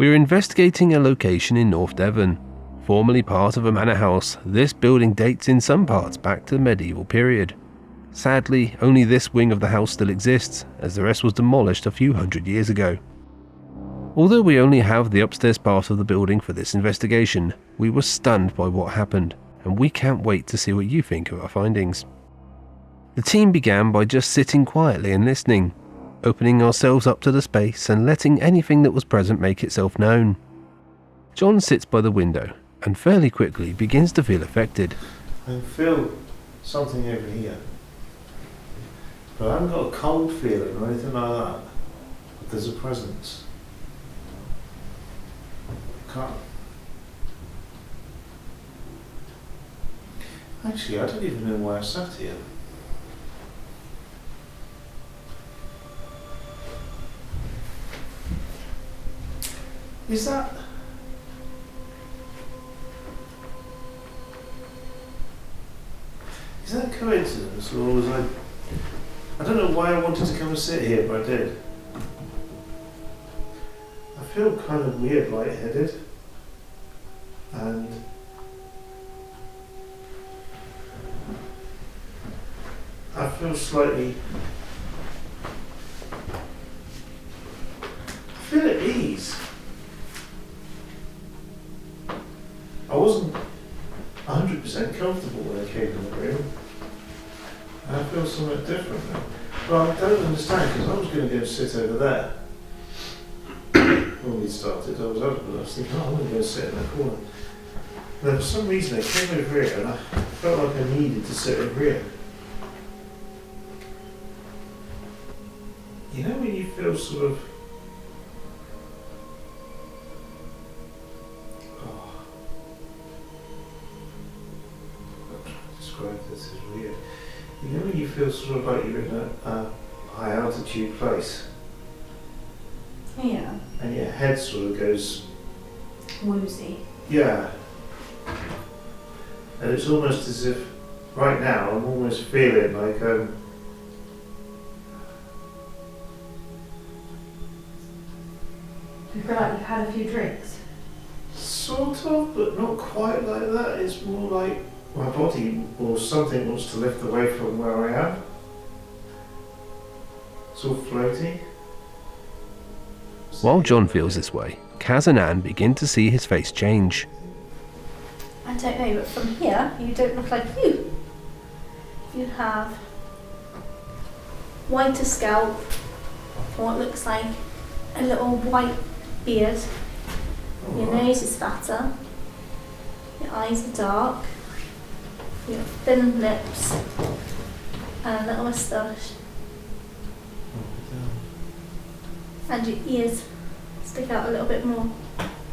We are investigating a location in North Devon. Formerly part of a manor house, this building dates in some parts back to the medieval period. Sadly, only this wing of the house still exists, as the rest was demolished a few hundred years ago. Although we only have the upstairs part of the building for this investigation, we were stunned by what happened, and we can't wait to see what you think of our findings. The team began by just sitting quietly and listening, opening ourselves up to the space and letting anything that was present make itself known. John sits by the window and fairly quickly begins to feel affected. I feel something over here, but I haven't got a cold feeling or anything like that. But there's a presence. Actually, I don't even know why I sat here. Is that coincidence, or was I don't know why I wanted to come and sit here, but I did. I feel kind of weird lightheaded, and I feel at ease. I wasn't 100% comfortable when I came in the room. I feel somewhat different now. Well, I don't understand, because I was going to go sit over there. When we started, I was thinking, I'm going to go sit in that corner. And then for some reason I came over here and I felt like I needed to sit over here. You know when you feel sort of... This is weird. You know when you feel sort of like you're in a high altitude place? Yeah. And your head sort of goes... woozy. Yeah. And it's almost as if, right now, I'm almost feeling like You feel like you've had a few drinks? sort of, but not quite like that. It's more like my body or something wants to lift away from where I am. It's all floaty. While John feels this way, Kaz and Anne begin to see his face change. I don't know, but from here, you don't look like you. You have whiter scalp, what looks like a little white beard. Your nose is fatter. Your eyes are dark. You have thin lips and a little moustache. And your ears stick out a little bit more.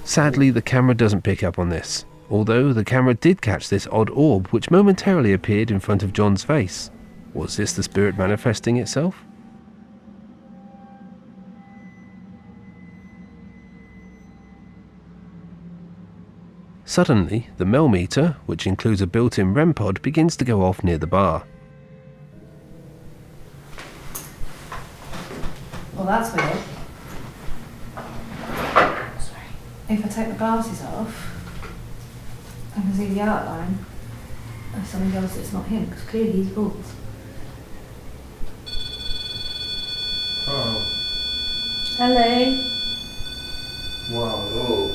Sadly, the camera doesn't pick up on this, although the camera did catch this odd orb which momentarily appeared in front of John's face. Was this the spirit manifesting itself? Suddenly, the Mel meter, which includes a built-in REM pod, begins to go off near the bar. Well, that's weird. Sorry. If I take my glasses off, I can see the outline of something else that's not him, because clearly he's bald. Oh. Hello. Wow. Oh.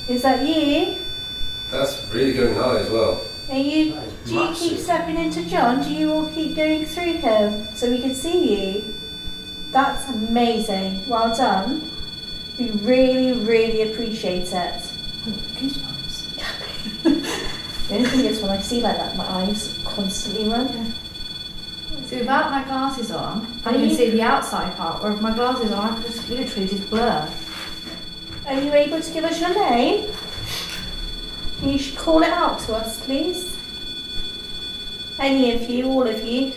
Is that you? That's really going high as well. Are you? That is Do you keep massive. stepping into John? Do you all keep going through him so we can see you? That's amazing. Well done. We really, really appreciate it. Goosebumps. The only thing is when I see like that, my eyes constantly run. So without my glasses on, I Are can you- see the outside part, or if my glasses on, I can just literally just blur. Are you able to give us your name? You should call it out to us, please. Any of you, all of you.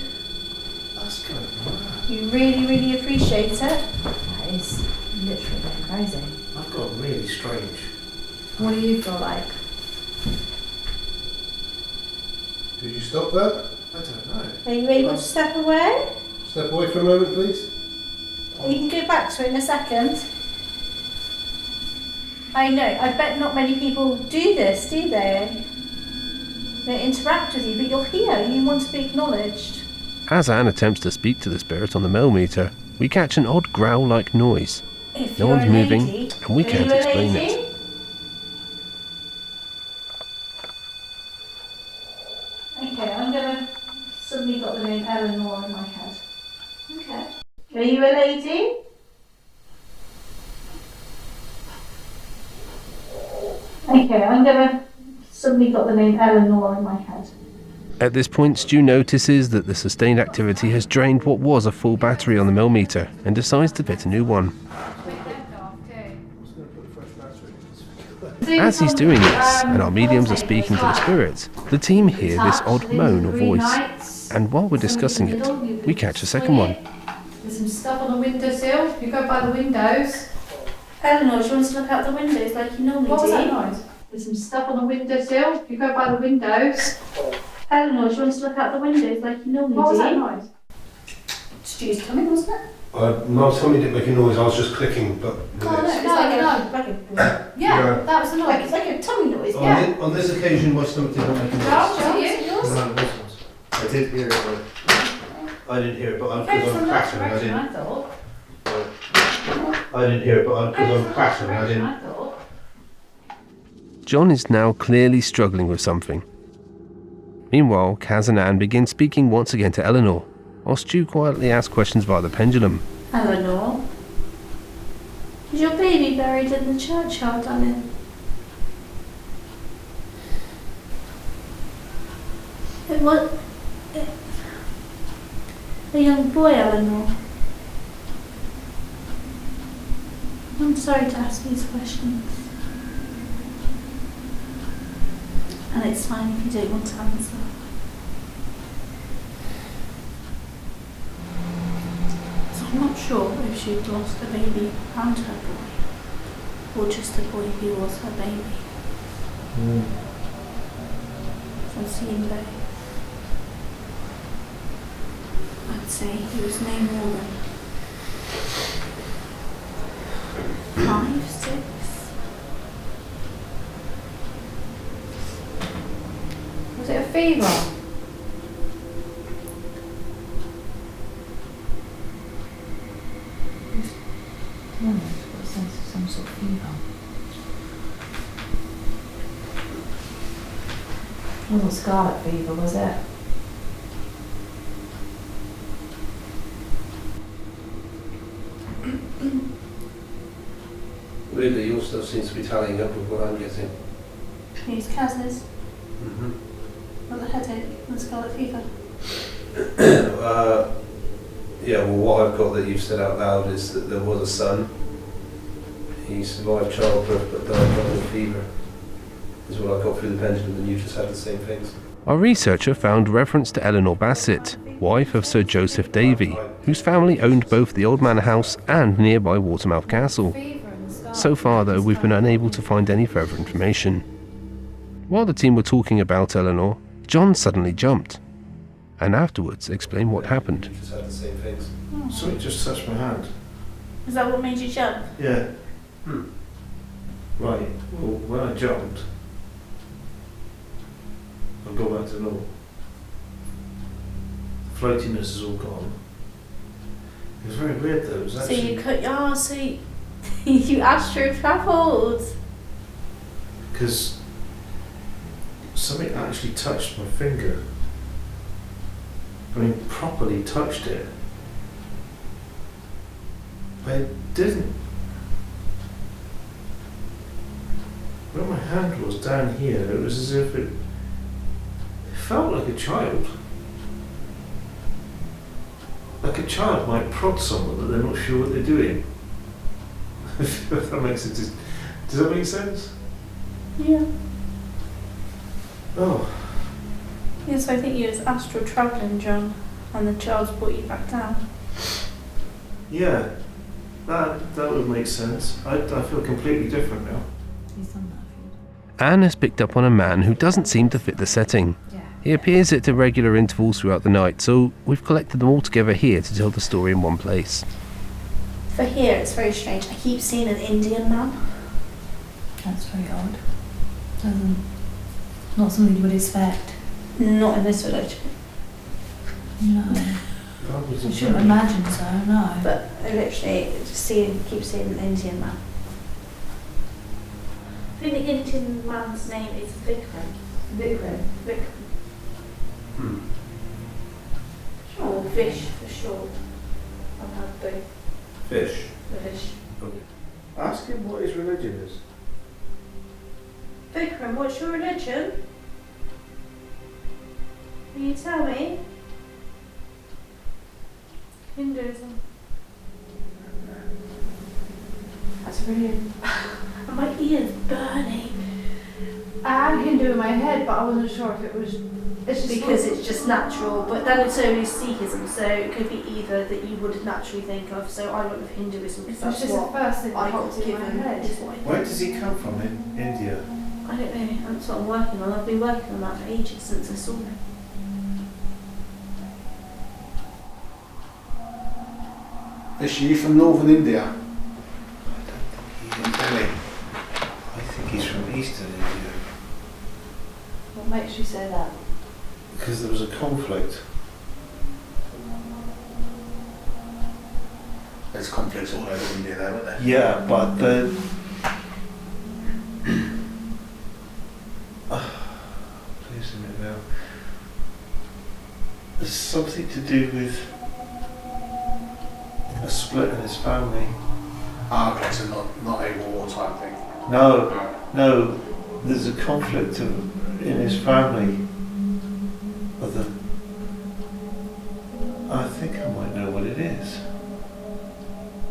That's going mad. We really, really appreciate it. That is literally going crazy. I've got really strange. What do you feel like? Did you stop that? I don't know. Are you able to step away? Step away for a moment, please. You can go back to it in a second. I know, I bet not many people do this, do they? They interact with you, but you're here, you want to be acknowledged. As Anne attempts to speak to the spirit on the millimeter, we catch an odd growl-like noise. If No you're one's a moving, lady, and we are can't you a explain lady? it. Okay, I'm gonna suddenly got the name Eleanor in my head. Okay. Are you a lady? Okay, I'm gonna suddenly got the name Eleanor in my head. At this point, Stu notices that the sustained activity has drained what was a full battery on the millimeter and decides to fit a new one. As he's doing this, and our mediums are speaking to the spirits, the team hear this odd moan or voice. And while we're discussing it, we catch a second one. There's some stuff on the windowsill. You go by the windows. Eleanor, do you want to look out the windows like you normally What was do? that noise? There's some stuff on the windowsill. You go by the windows. Eleanor, do you want to look out the windows like you normally What was do? that noise? Stu's coming, wasn't it? No, somebody didn't make a noise, I was just clicking, but... Oh no, it's like Yeah, that was the like, noise. it's like a tummy noise. Yeah. On this occasion, my stomach did not make a noise. Charles, is it yours? No, it wasn't. I did hear it, but I didn't hear it, but Came because from I'm that clattering, I direction, didn't. I thought. I didn't hear it, but because I'm clattering, I didn't. I thought. John is now clearly struggling with something. Meanwhile, Kaz and Anne begin speaking once again to Eleanor, while Stu quietly asks questions via the pendulum. Eleanor, is your baby buried in the churchyard, darling? It was a young boy, Eleanor. I'm sorry to ask these questions. And it's fine if you don't want to answer. So I'm not sure if she lost a baby and her boy, or just a boy who was her baby. I've seen both. I'd say he was no more than 5, 6. Was it a fever? No, I've got a sense of some sort of fever. It wasn't scarlet fever, was it? Weirdly, your stuff seems to be tallying up with what I'm getting. Who's Kaz's? Got the headache and scarlet fever. Yeah, well, what I've got that you've said out loud is that there was a son. He survived childbirth but died from the fever. Is what I got through the pendulum, and you just had the same things. Our researcher found reference to Eleanor Bassett, wife of Sir Joseph Davy, whose family owned both the old manor house and nearby Watermouth Castle. So far, though, we've been unable to find any further information. While the team were talking about Eleanor, John suddenly jumped, and afterwards explained what happened. You just had the same things. Something just touched my hand. Is that what made you jump? Yeah. Hmm. Right. Well, when I jumped, I've gone back to normal. The floatiness is all gone. It was very weird though. It was So actually you cut your so you astro travelled. because something actually touched my finger. I mean, properly touched it. But it didn't. Where my hand was down here, it was as if it felt like a child. Like a child might prod someone that they're not sure what they're doing. If that makes it. Does that make sense? Yeah. Oh, Yes, I think you was astral travelling, John, and the child's brought you back down. yeah. That would make sense. I feel completely different now. He's done that. Anne has picked up on a man who doesn't seem to fit the setting. Yeah. He appears at irregular intervals throughout the night, so we've collected them all together here to tell the story in one place. For here, it's very strange. I keep seeing an Indian man. That's very odd. Not something you would expect. Not in this village. No. God was I shouldn't imagine so, no. But I literally just keep seeing an Indian man. I think the Indian man's name is Vikram. Vikram. Vikram. Or Vish for short. I've had both. Fish. Vish. Ask him what his religion is. Vikram, what's your religion? Can you tell me? Hinduism. That's brilliant. And my ear's burning. I had Hindu in my head, but I wasn't sure if it was. It's just Because it's just natural, but then so is Sikhism, so it could be either that you would naturally think of, so I went with Hinduism because It's that's just what the first thing I that got popped in my given. head. Is what Where does he come from in India? I don't know, that's what I'm working on. I've been working on that for ages since I saw it. Is she from northern India? I don't think he is, Delhi. I think he's from Eastern India. What makes you say that? Because there was a conflict. There's conflicts all over India though, aren't there? Yeah, but the... losing it now. There's something to do with a split in his family. Ah, okay, so not a war type thing. No, there's a conflict in his family. I think I might know what it is.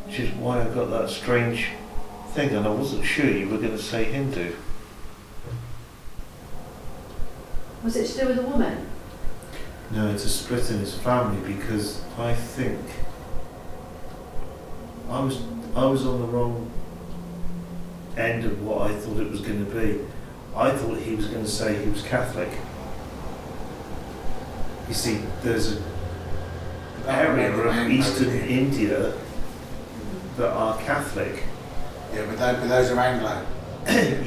Which is why I got that strange thing, and I wasn't sure you were going to say Hindu. Was it to do with a woman? No, it's a split in his family because I think I was on the wrong end of what I thought it was going to be. I thought he was going to say he was Catholic. You see, there's an area of Eastern India that are Catholic. Yeah, but those are Anglo.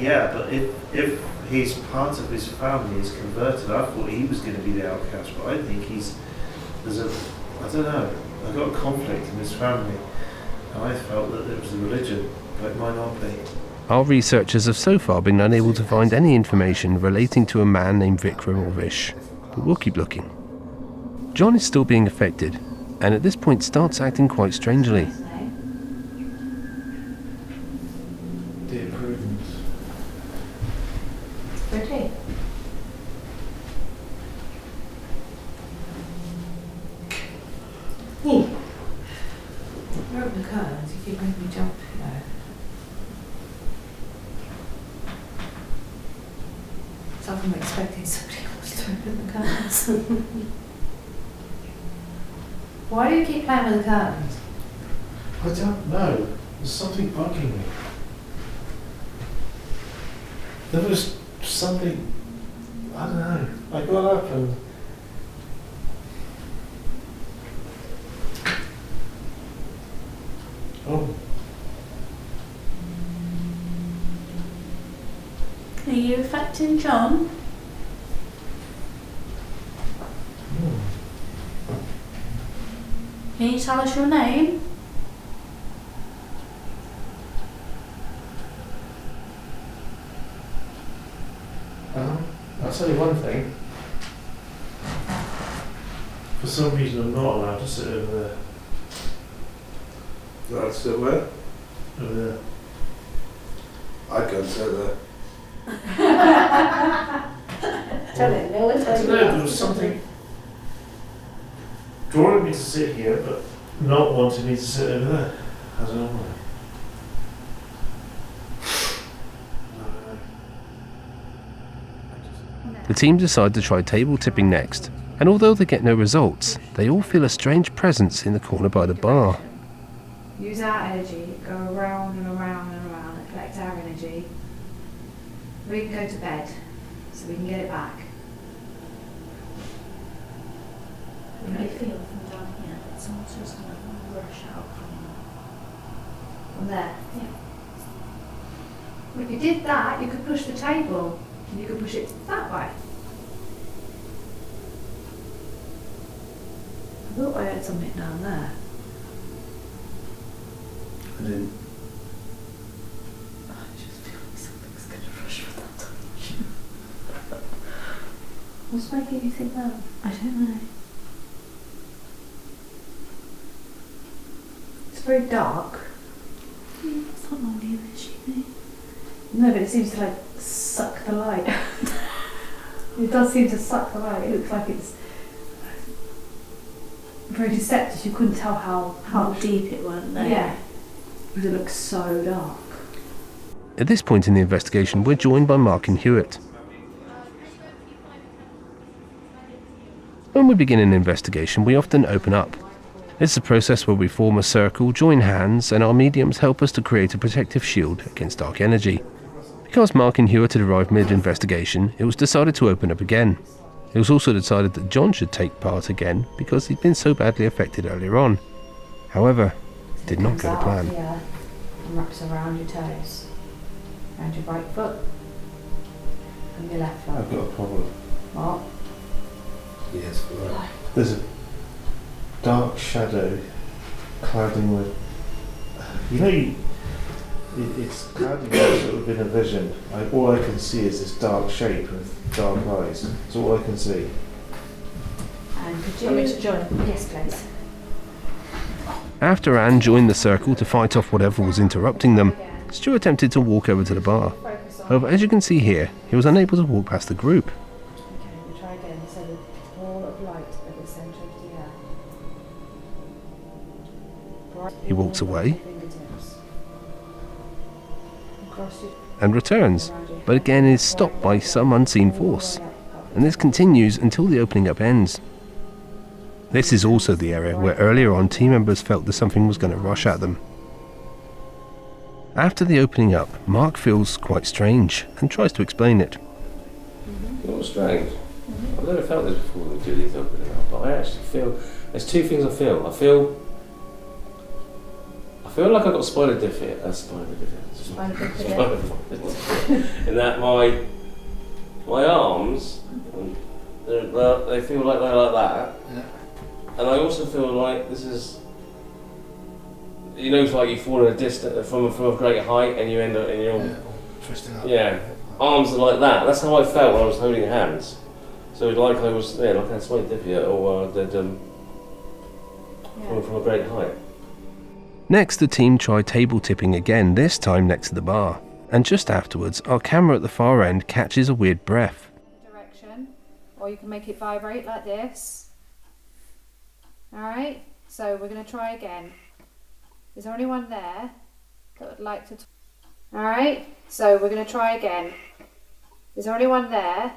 Yeah, but if he's part of his family is converted, I thought he was going to be the outcast, but I think I don't know, I got a conflict in his family, and I felt that it was the religion, but it might not be. Our researchers have so far been unable to find any information relating to a man named Vikram or Vish, but we'll keep looking. John is still being affected, and at this point starts acting quite strangely. Dear Prudence. Pretty. You open the curtains, you keep making me jump, you know. So I'm expecting somebody else to open the curtains. Why do you keep playing with the curtains? I don't know. There's something bugging me. There was something, I don't know. I got up and Are you affecting John? Can you tell us your name? I'll tell you one thing. For some reason I'm not allowed to sit over there. Right, so where? Over there. I'd go and sit there. Tell it, no one I don't know, there was something drawing me to sit here, but not wanting me to sit over there. I don't know why. The team decide to try table tipping next, and although they get no results, they all feel a strange presence in the corner by the bar. Use our energy, go around and around and around and collect our energy. We can go to bed, so we can get it back. I feel from down here that someone's just going to rush out From there. Yeah. Well, if you did that, you could push the table and you could push it that way. I thought I heard something down there. I didn't. I just feel like something's going to rush with that touch. What's making you think that? I don't know. It's very dark. It's not normally an issue, though. No, but it seems to like suck the light. It does seem to suck the light. It looks like it's very deceptive. You couldn't tell how Deep it went there. Yeah. Because it looks so dark. At this point in the investigation, we're joined by Mark and Hewitt. When we begin an investigation, we often open up. It's a process where we form a circle, join hands, and our mediums help us to create a protective shield against dark energy. Because Mark and Hewitt had arrived mid-investigation, it was decided to open up again. It was also decided that John should take part again because he'd been so badly affected earlier on. However, it did not go to plan. Yeah, and wraps around your toes, around your right foot, and your left foot. I've got a problem. What? Yes, right. There's a dark shadow clouding with. It's clouding with sort of in a vision. All I can see is this dark shape with dark eyes. That's all I can see. And could you... Want me to join? Yes, please. After Anne joined the circle to fight off whatever was interrupting them, Stu attempted to walk over to the bar. However, as you can see here, he was unable to walk past the group. Okay, we'll try again. So the ball of light at the centre of the air. He walks away Fingertips. Across your and returns, but again is stopped by some unseen force. And this continues until the opening up ends. This is also the area where earlier on team members felt that something was going to rush at them. After the opening up, Mark feels quite strange and tries to explain it. You know what's strange? I've never felt this before with Julie's opening up, but I actually feel, there's two things I feel. I feel like I've got spina bifida. In that my arms, they feel like they're like that. Yeah. And I also feel like this is, you know, it's like you fall in a distance from a great height and you end up in your Twisting up. arms are like that. That's how I felt when I was holding hands. So like I was like I had spina bifida or from a great height. Next, the team tried table tipping again, this time next to the bar. And just afterwards, our camera at the far end catches a weird breath. direction, or you can make it vibrate like this. Alright, so we're going to try again. Is there anyone there that would like to talk? Alright, so we're going to try again. Is there anyone there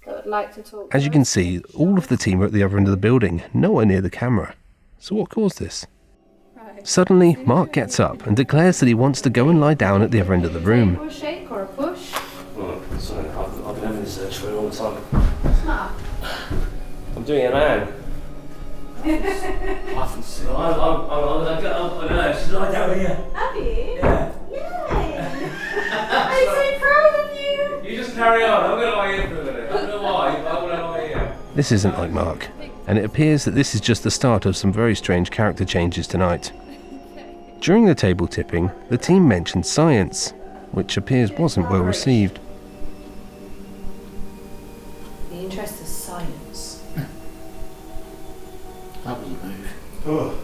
that would like to talk? As you can see, all of the team are at the other end of the building, nowhere near the camera. So what caused this? Right. Suddenly, Mark gets up and declares that he wants to go and lie down at the other end of the room. Or a shake or a push? Sorry, I've been having this search for all the time. What's the matter? I'm doing it now. I haven't seen it. I know, she's right down here. Have you? Yeah. Yay! I'm so proud of you! You just carry on, I'm going to lie here for a minute. I don't know why, but I'm going to lie here. This isn't like Mark, and it appears that this is just the start of some very strange character changes tonight. During the table tipping, the team mentioned science, which appears wasn't well received. The interest of science. That was a move. Oh.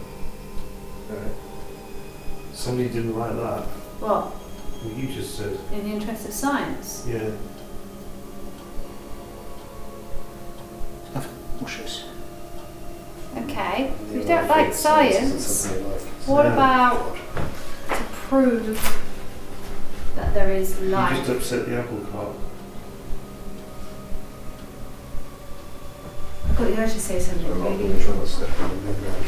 Somebody didn't like that. What? What you just said. In the interest of science? Yeah. What's this? Okay, if you don't like science, what Yeah. about to prove that there is You life? just upset the apple cart. I've got the urge to say something I'm not really. going to try to step on the big ground.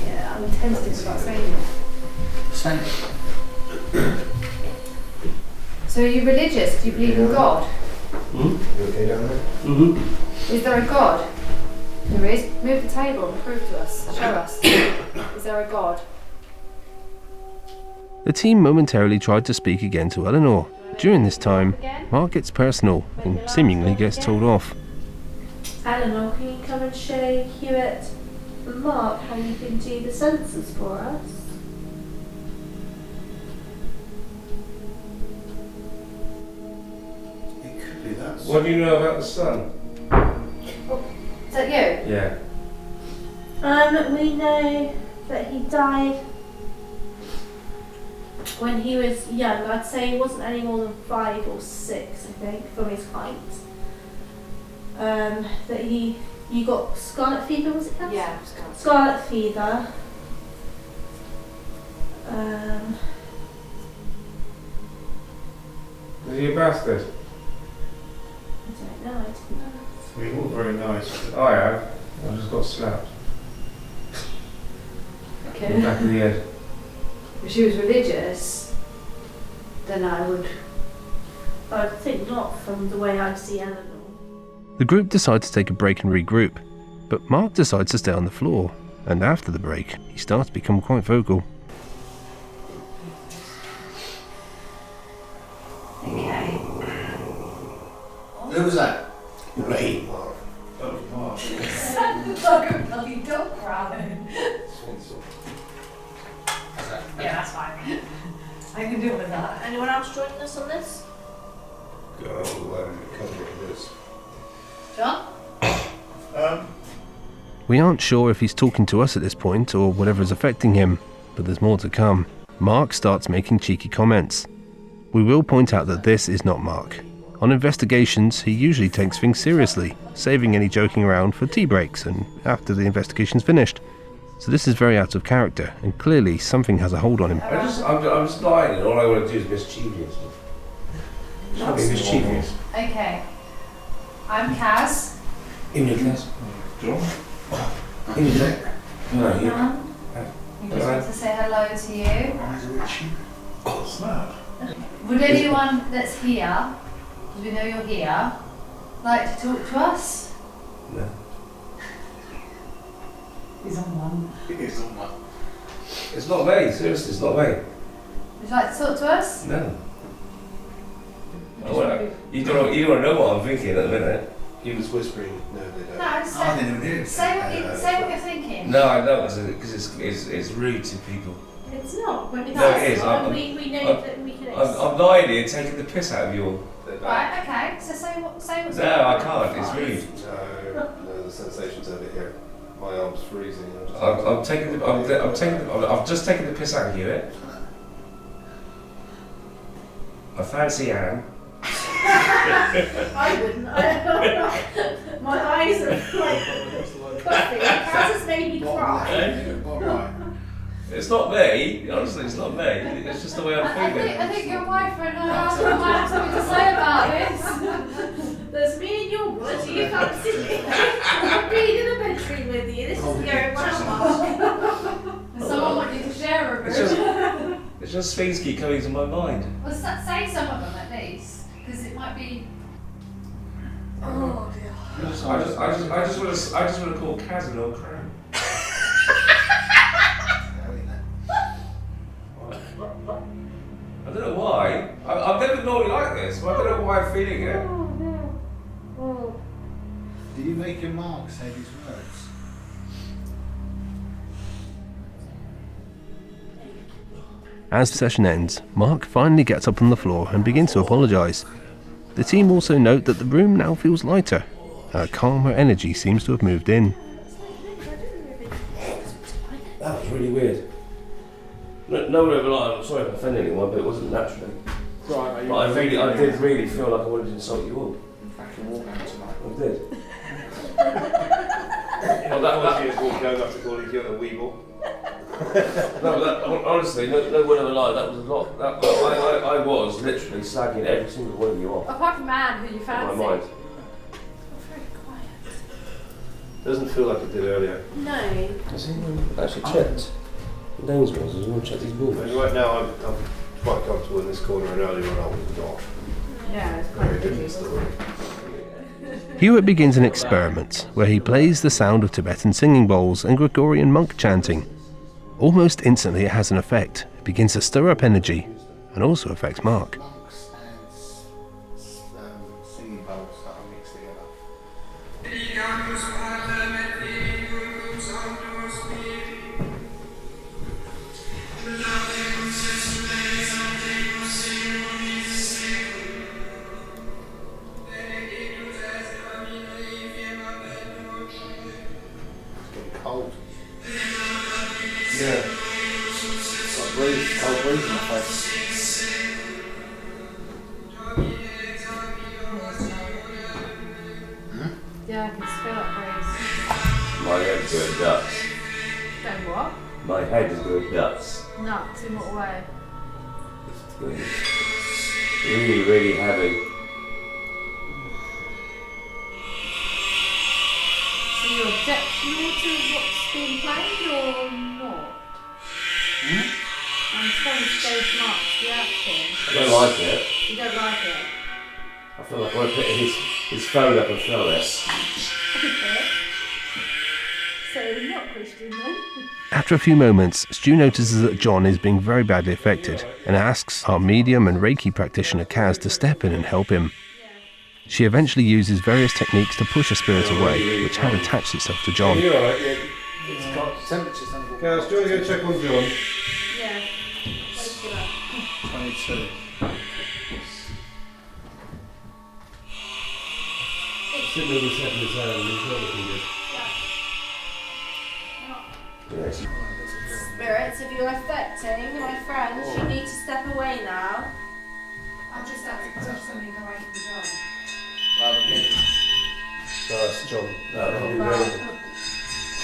Yeah, I'm tentative about saying it. Same. So are you religious? Do you believe in God? You okay down there? Mm-hmm. Is there a God? There is. Move the table and prove to us. Show us. Is there a God? The team momentarily tried to speak again to Eleanor. During this time, Mark gets personal and seemingly gets told off. Eleanor, can you come and show Hewitt and Mark how you can do the sensors for us? It could be that. What do you know about the sun? Is that you? Yeah. We know that he died when he was young. I'd say he wasn't any more than 5 or 6, I think, from his height. That you got scarlet fever, was it, Cass? Yeah, Scarlet fever. Is he a bastard? I don't know, I didn't know. We all very nice. I have. I just got slapped. In the Okay. back of the head. If she was religious, then I would. I think not, from the way I see Eleanor. The group decide to take a break and regroup, but Mark decides to stay on the floor, and after the break, he starts to become quite vocal. Okay. Who was that? Me. That was Mark. Like a bloody dog growling. Yeah, that's fine. I can deal with that. Anyone else joining us on this? John? We aren't sure if he's talking to us at this point or whatever is affecting him, but there's more to come. Mark starts making cheeky comments. We will point out that this is not Mark. On investigations, he usually takes things seriously, saving any joking around for tea breaks and after the investigation's finished. So this is very out of character, and clearly something has a hold on him. I'm just lying, and all I want to do is mischievous. Just want to be mischievous. Okay. I'm Kaz. In your class. John? In your neck. No, you. We just want to say hello to you. Why is it itchy? Snap. Would anyone that's here, because we know you're here, like to talk to us? No. He's on one. It is on that. It's not me, seriously, it's not me. Would you like to talk to us? No. You don't want to know what I'm thinking at the minute. He was whispering, no, they don't. No, I didn't hear it. say what you're thinking. No, I don't, because it's rude to people. It's not. When it's No, it is. not, we know that we can I'm lying here taking the piss out of you all. Right, okay, so say what's No, I can't, it's rude. No, the sensation's over here. My arm's freezing. I've just taken the piss out of you, it. I fancy Anne. I wouldn't. My eyes are like puffy. Kaz has made me cry. Alright. It's not me, honestly, it's not me. It's just the way I'm feeling. I think your wife and her husband might have something to say about this. There's me and your blood. You can't see me. I'm being in the bedroom with you. This is going well. Someone want you to share a room. It's just things keep coming to my mind. Well, say some of them at least, because it might be. Oh dear. I just want to call Kaz an old crown. I don't know why. I've never normally like this, but I don't know why I'm feeling it. Oh no. Oh. Do you make your mark say these words? As the session ends, Mark finally gets up on the floor and begins to apologise. The team also note that the room now feels lighter. A calmer energy seems to have moved in. That was really weird. No one ever lied. I'm sorry if I offended anyone, but it wasn't naturally. Right, But I did really feel like I wanted to insult you all. I can walk out tonight. I did. Well, that was walking going up to calling you a weeble. No, honestly, no one ever lied. That was a lot. I was literally slagging every single one of you off. Apart from Anne, who you In my fancy. mind. Very quiet. Doesn't feel like it did earlier. No. Has anyone actually checked the names was? Has anyone checked these balls? And right now I'm quite comfortable in this corner, and earlier on I was not. Yeah, it's quite Very busy. different story. Hewitt begins an experiment where he plays the sound of Tibetan singing bowls and Gregorian monk chanting. Almost instantly it has an effect, begins to stir up energy and also affects Mark. Monks and singing bowls that are mixed together. It's getting cold. Yeah. Cold breeze in my face. Yeah, I can smell it breeze. My head's going nuts. Going what? My head is going nuts. Nuts, in what way? Really, really heavy. So you're objectional to what's being played or not? I'm trying to gauge Mark's reaction. I don't like it. You don't like it? I feel like I want to pick his phone up and throw it. Okay. So you're not Christian then? After a few moments, Stu notices that John is being very badly affected and asks our medium and Reiki practitioner Kaz to step in and help him. She eventually uses various techniques to push a spirit away, which had attached itself to John. You're alright, yeah. It's got temperatures under Kaz, do you want to go check on John? Yeah. Wait for that. 22. Sitting over setting his hand, he's not looking good. Yes. Spirits, if you're affecting my friends, you need to step away now. I'll just have to push something away from John. Nice, John. That'll be Wow. really.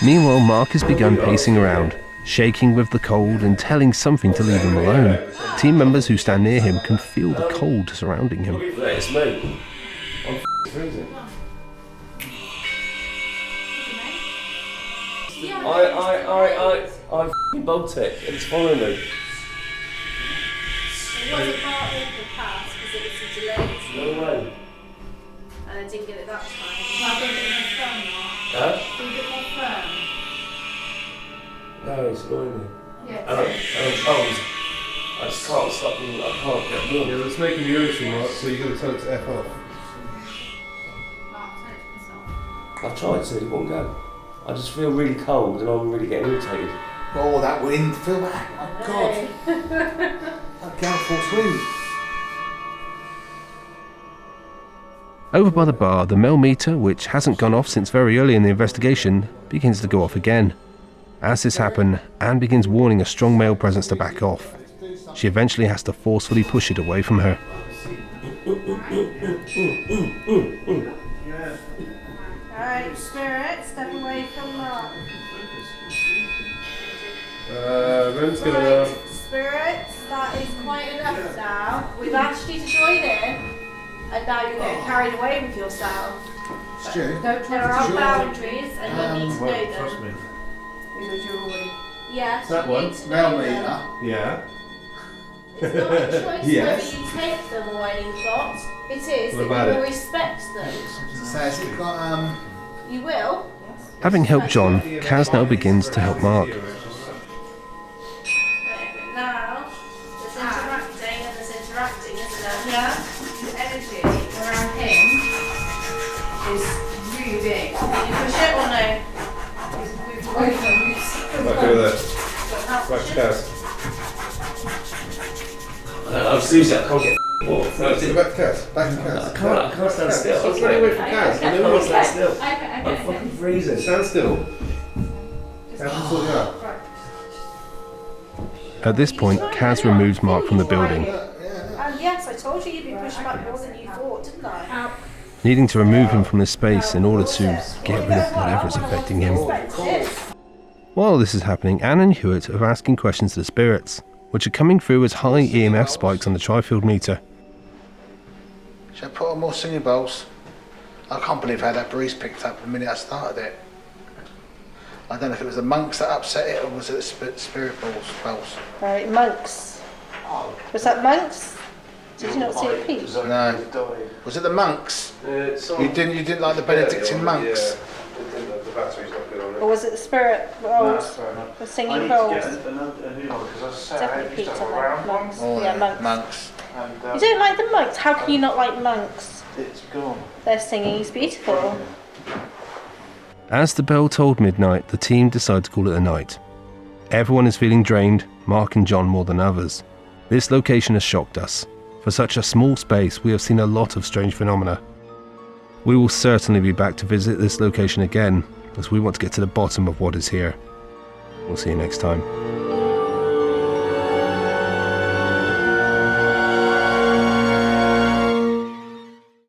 Meanwhile, Mark has begun pacing around, shaking with the cold and telling something to leave him alone. Team members who stand near him can feel the cold surrounding him. It's me. I'm freezing. I'm Baltic and it's following me. It wasn't part of the past because it was a delayed No way. and I didn't get it that time. I'll be a bit more firm now. Huh? Be a bit more firm. No, it's following me. Yeah. I'm cold. I just can't stop and I can't get warm. Yeah, it's making you irritable, Mark, so you've got to tell it to F off. Mark, take this off. I've tried to, it won't go. I just feel really cold and I'm really getting irritated. Oh, that wind, feel that. Oh, God. That gale force wind. Over by the bar, the Mel meter, which hasn't gone off since very early in the investigation, begins to go off again. As this happens, Anne begins warning a strong male presence to back off. She eventually has to forcefully push it away from her. Alright, spirit, step away from Mark. Ren's gonna. Right, spirit, that is quite enough now. We've asked you to join in, and now you're getting carried away with yourself. Stu, Don't There try are to boundaries, and you need to know Trust them. me. because you're already. Yes, That you one? need to know Mel them. meter. Yeah. It's not a choice Yes. whether you take them or any plot. It is What that about you will it? respect them. So has it got, You will. Having helped John, Kaz now begins to help Mark. Right, but now, there's interacting and there's interacting, isn't there? Yeah. The energy around him is really big. Can you push it or no? He's moved away from you. Back over there. But now Back push to it. Kaz. I'm Susie, I can't get warm. No, back to Kaz. Back to Kaz. I can't stand still. Stop running away from Kaz. I can't stand still. Okay, I'm fucking freezing. Stand still. Kaz will sort you out. At this point, Kaz removes Mark from the building. And yes, I told you you'd be pushed back more than you thought, didn't I? Needing to remove him from this space in order to get rid of whatever is affecting him. While this is happening, Anne and Hewitt are asking questions to the spirits, which are coming through as high EMF spikes on the tri-field meter. should I put on more singing bowls? I can't believe how that breeze picked up the minute I started it. I don't know if it was the monks that upset it or was it the spirit bowls. Right, monks. Was that monks? Did you not see it peak? No. Was it the monks? You didn't like the Benedictine monks? The battery's not good on it. Or was it the spirit rolls? The I singing need bowls? to get a new one because I said I Definitely used to peaked have on a round them. one. Monks. Oh, Yeah, monks. And You don't like the monks? How can you not like monks? it's gone. Their singing is beautiful. As the bell tolled midnight, the team decided to call it a night. Everyone is feeling drained, Mark and John more than others. This location has shocked us. For such a small space, we have seen a lot of strange phenomena. We will certainly be back to visit this location again, as we want to get to the bottom of what is here. We'll see you next time.